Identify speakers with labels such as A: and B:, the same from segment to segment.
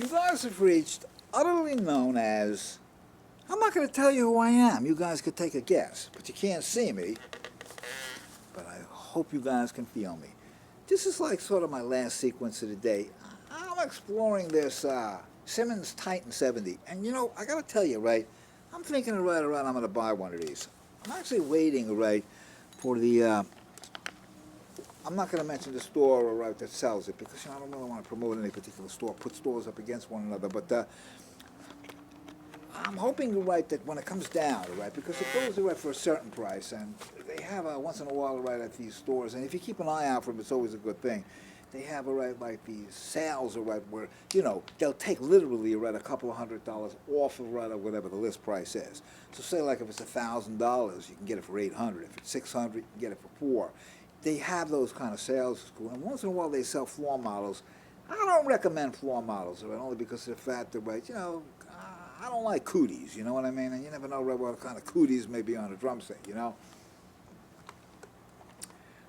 A: You guys have reached utterly known as. I'm not going to tell you who I am. You guys could take a guess, but you can't see me. But I hope you guys can feel me. This is like sort of my last sequence of the day. I'm exploring this Simmons Titan 70, and you know, I got to tell you, right? I'm thinking right around I'm going to buy one of these. I'm actually waiting, right, for the. I'm not going to mention the store right that sells it because you know, I don't really want to promote any particular store, put stores up against one another. But I'm hoping right that when it comes down, right, because it goes right for a certain price, and they have once in a while right at these stores, and if you keep an eye out for them, it's always a good thing. They have right like these sales right where you know they'll take literally right a couple of $100 off of right of whatever the list price is. So say like if it's $1,000, you can get it for $800. If it's $600, you can get it for $400. They have those kind of sales, and once in a while they sell floor models. I don't recommend floor models, right, only because of the fact that, right, you know, I don't like cooties, you know what I mean? And you never know right, what kind of cooties may be on a drum set, you know?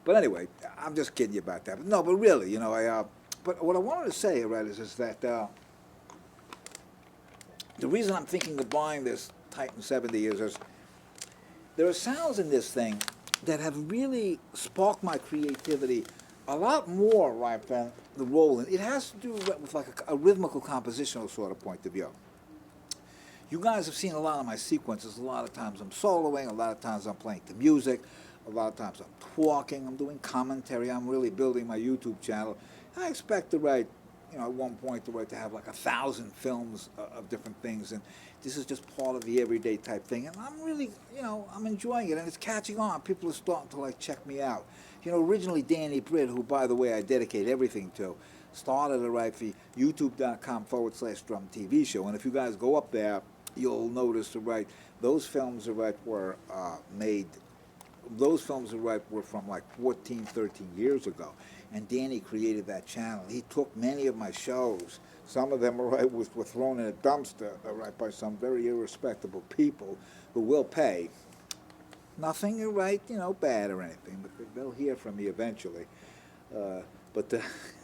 A: But anyway, I'm just kidding you about that. But no, but really, you know, but what I wanted to say, right, is that the reason I'm thinking of buying this Titan 70 is there are sounds in this thing that have really sparked my creativity a lot more, right, than the Roland. It has to do with like a rhythmical compositional sort of point of view. You guys have seen a lot of my sequences. A lot of times I'm soloing, a lot of times I'm playing the music, a lot of times I'm talking, I'm doing commentary, I'm really building my YouTube channel. I expect to write, you know, at one point to have like 1,000 films of different things, and this is just part of the everyday type thing, and I'm really, you know, I'm enjoying it, and it's catching on. People are starting to like check me out. You know, originally Danny Britt, who by the way I dedicate everything to, started to write for youtube.com/drum TV show, and if you guys go up there, you'll notice right those films were made. Those films were from like 14, 13 years ago, and Danny created that channel. He took many of my shows. Some of them were thrown in a dumpster by some very irrespectable people who will pay. Nothing you know, bad or anything, but they'll hear from me eventually. But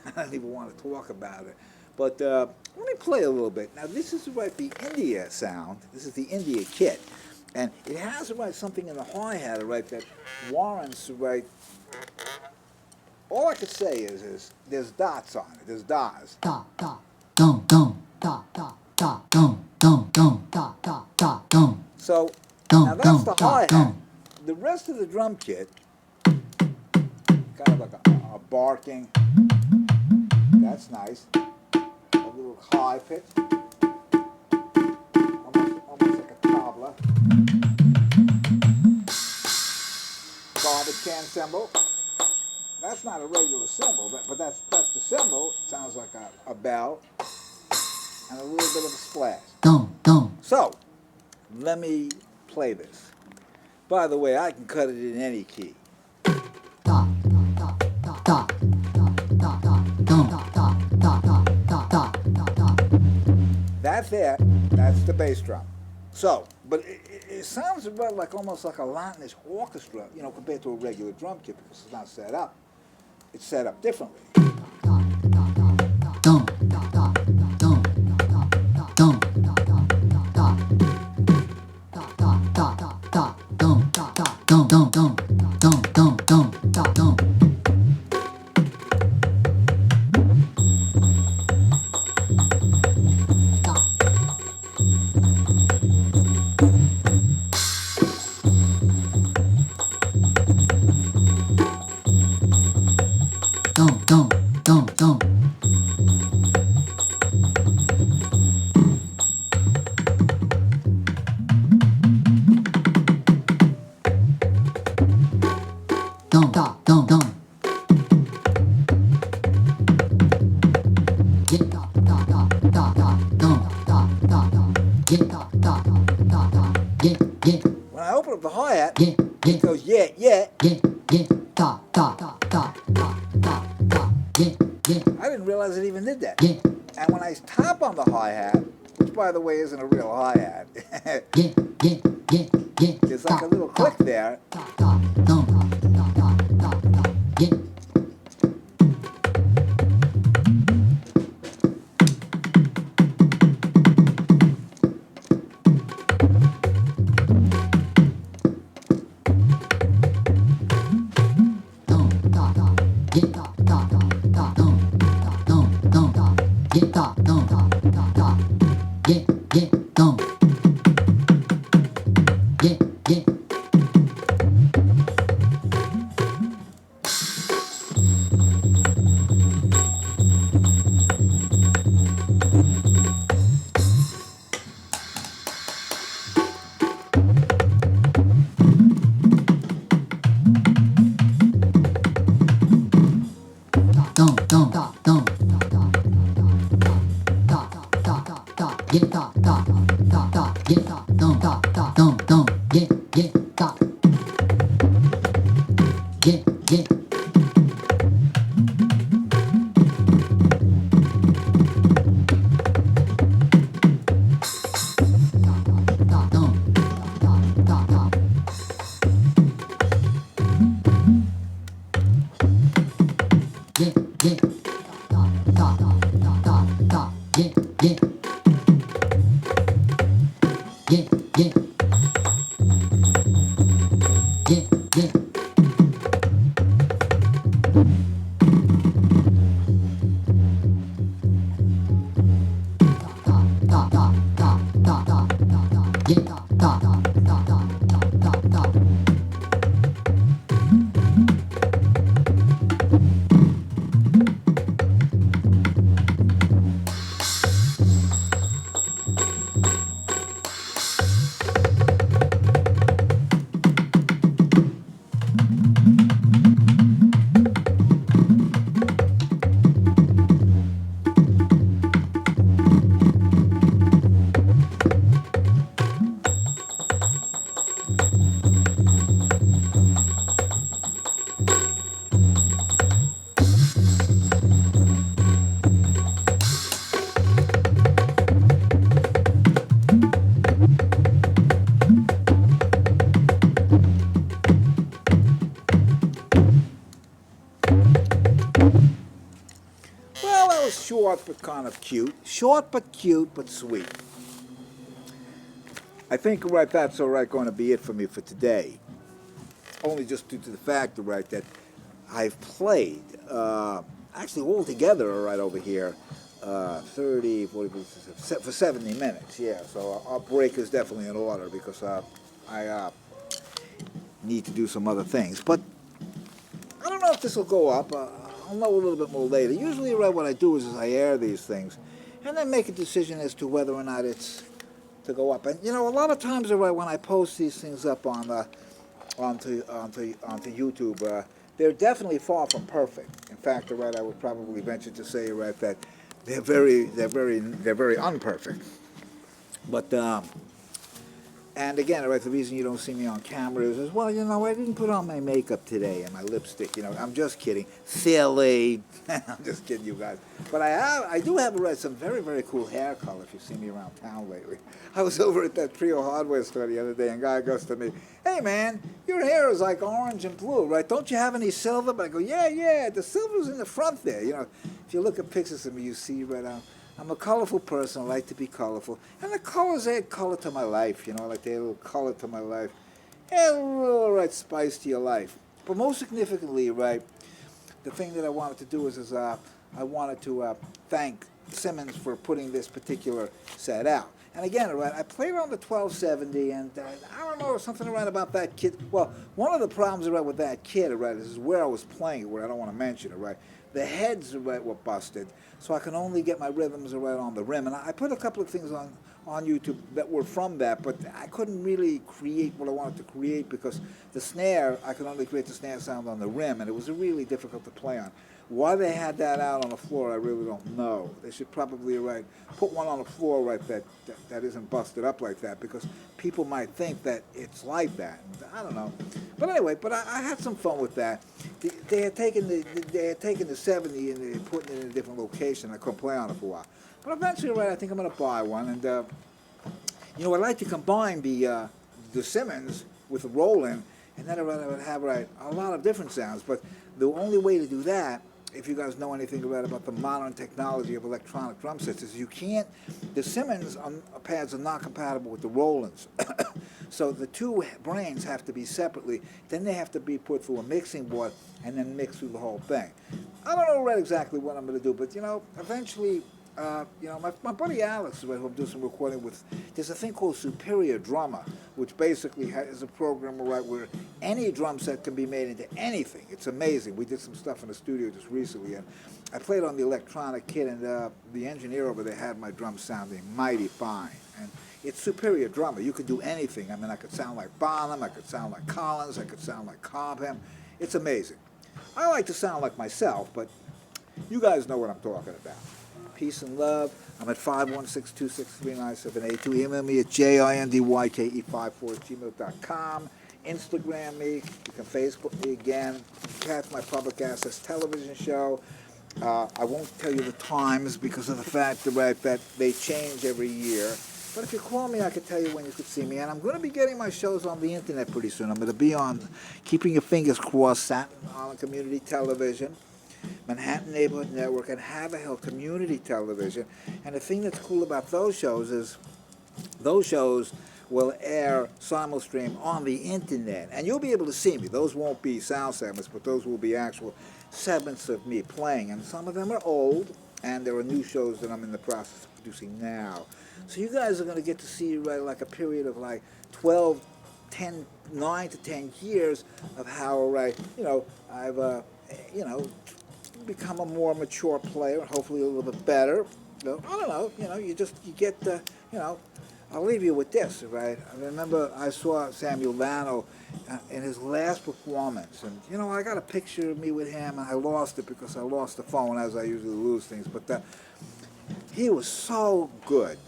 A: I don't even want to talk about it. But let me play a little bit. Now this is the India sound. This is the India kit. And it has something in the hi-hat that warrants all I could say is there's dots on it. There's dots.
B: Da da dum dum da da da dum dum dum da da da dum.
A: So now that's the hi-hat. The rest of the drum kit, kind of like a barking. That's nice. A little high pitch. Almost like a tabla. Garbage can cymbal. That's not a regular cymbal, but that's the cymbal. It sounds like a bell and a little bit of a splash.
B: Dum dum.
A: So, let me play this. By the way, I can cut it in any key.
B: Da da da da da da da da dum da da da da da da da.
A: That there, that's the bass drum. So, but it sounds about like almost like a Latinist orchestra, you know, compared to a regular drum kit because it's not set up. It's set up differently.
B: Dum da da dum da da dum da da da da da da da dum da da dum dum dum dum dum dum da dum. Dum dum dum dum. Dum da dum dum. Yeah da da da da da dum da da da. Yeah da da da da. Yeah yeah.
A: When I open up the hi-hat,
B: Yeah yeah.
A: it goes yeah, yeah.
B: Yeah yeah. Da da da da da da da. Yeah yeah.
A: I didn't realize it even did that.
B: Yeah
A: And when I tap on the hi-hat, which by the way isn't a real hi-hat,
B: yeah yeah yeah yeah.
A: there's like a little click there.
B: Da da dum da da da da. Yeah. get da dum da get dum get dum dum da dum get da get dum dum get da get da dum da get da get
A: Well, that was short but kind of cute. Short but cute but sweet. I think, right, that's all right going to be it for me for today. Only just due to the fact, right, that I've played, actually altogether, all right, over here, 30, 40, for 70 minutes, yeah. So our break is definitely in order because I need to do some other things. But I don't know if this will go up. I'll know a little bit more later. Usually, right, what I do is I air these things and then make a decision as to whether or not it's to go up. And, you know, a lot of times, right, when I post these things up on onto YouTube, they're definitely far from perfect. In fact, right, I would probably venture to say, right, that they're very unperfect. But and again, right, the reason you don't see me on camera is well, you know, I didn't put on my makeup today and my lipstick. You know, I'm just kidding, silly. I'm just kidding, you guys. But I do have some very cool hair color. If you see me around town lately, I was over at that Trio Hardware store the other day, and a guy goes to me, "Hey man, your hair is like orange and blue, right? Don't you have any silver?" But I go, "Yeah, the silver's in the front there." You know, if you look at pictures of me, you see right now. I'm a colorful person. I like to be colorful. And the colors add color to my life, you know, like they add a little color to my life. Add a little, right, spice to your life. But most significantly, right, the thing that I wanted to do is I wanted to thank Simmons for putting this particular set out. And again, right, I played on the 1270, and I don't know, something around about that kit. Well, one of the problems, right, with that kit, right, is where I was playing it, where I don't want to mention it, right. The heads, right, were busted, so I can only get my rhythms right on the rim. And I put a couple of things on YouTube that were from that, but I couldn't really create what I wanted to create because the snare, I could only create the snare sound on the rim, and it was really difficult to play on. Why they had that out on the floor, I really don't know. They should probably, right, put one on the floor, right, that isn't busted up like that, because people might think that it's like that. I don't know. But anyway, I had some fun with that. They had taken the 70 and they put it in a different location. I couldn't play on it for a while. But eventually, right, I think I'm going to buy one. And, you know, I like to combine the Simmons with the Roland, and then I would have, right, a lot of different sounds. But the only way to do that, if you guys know anything about the modern technology of electronic drum sets, is you can't, the Simmons pads are not compatible with the Rolands. So the two brains have to be separately, then they have to be put through a mixing board and then mix through the whole thing. I don't know right exactly what I'm going to do, but, you know, eventually my buddy Alex, who I'm doing some recording with, there's a thing called Superior Drummer, which basically is a program, right, where any drum set can be made into anything. It's amazing. We did some stuff in the studio just recently, and I played on the electronic kit, and the engineer over there had my drums sounding mighty fine. And it's Superior Drummer. You could do anything. I mean, I could sound like Bonham, I could sound like Collins, I could sound like Cobham. It's amazing. I like to sound like myself, but you guys know what I'm talking about. Peace and love. I'm at 516-263-9782. Email me at jindyke54@gmail.com. Instagram me. You can Facebook me again. Catch my public access television show. I won't tell you the times because of the fact that they change every year. But if you call me, I can tell you when you could see me. And I'm going to be getting my shows on the internet pretty soon. I'm going to be on Keeping Your Fingers Crossed, Staten Island Community Television, Manhattan Neighborhood Network, and Haverhill Community Television. And the thing that's cool about those shows is those shows will air simulstream on the internet. And you'll be able to see me. Those won't be sound segments, but those will be actual segments of me playing. And some of them are old, and there are new shows that I'm in the process of producing now. So you guys are going to get to see, right, like a period of like 9 to 10 years of how, right, I've, become a more mature player, and hopefully a little bit better. I don't know, you get, I'll leave you with this, right? I remember I saw Samuel Lano in his last performance, and, I got a picture of me with him, and I lost it because I lost the phone, as I usually lose things, but he was so good.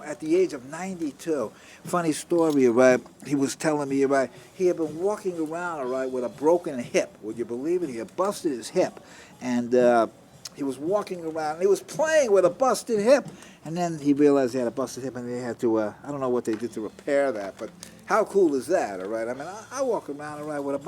A: At the age of 92. Funny story, right? He was telling me, right, he had been walking around, right, with a broken hip. Would you believe it? He had busted his hip. And he was walking around, and he was playing with a busted hip. And then he realized he had a busted hip, and they had to, I don't know what they did to repair that, but how cool is that, all right? I mean, I walk around, all right, with a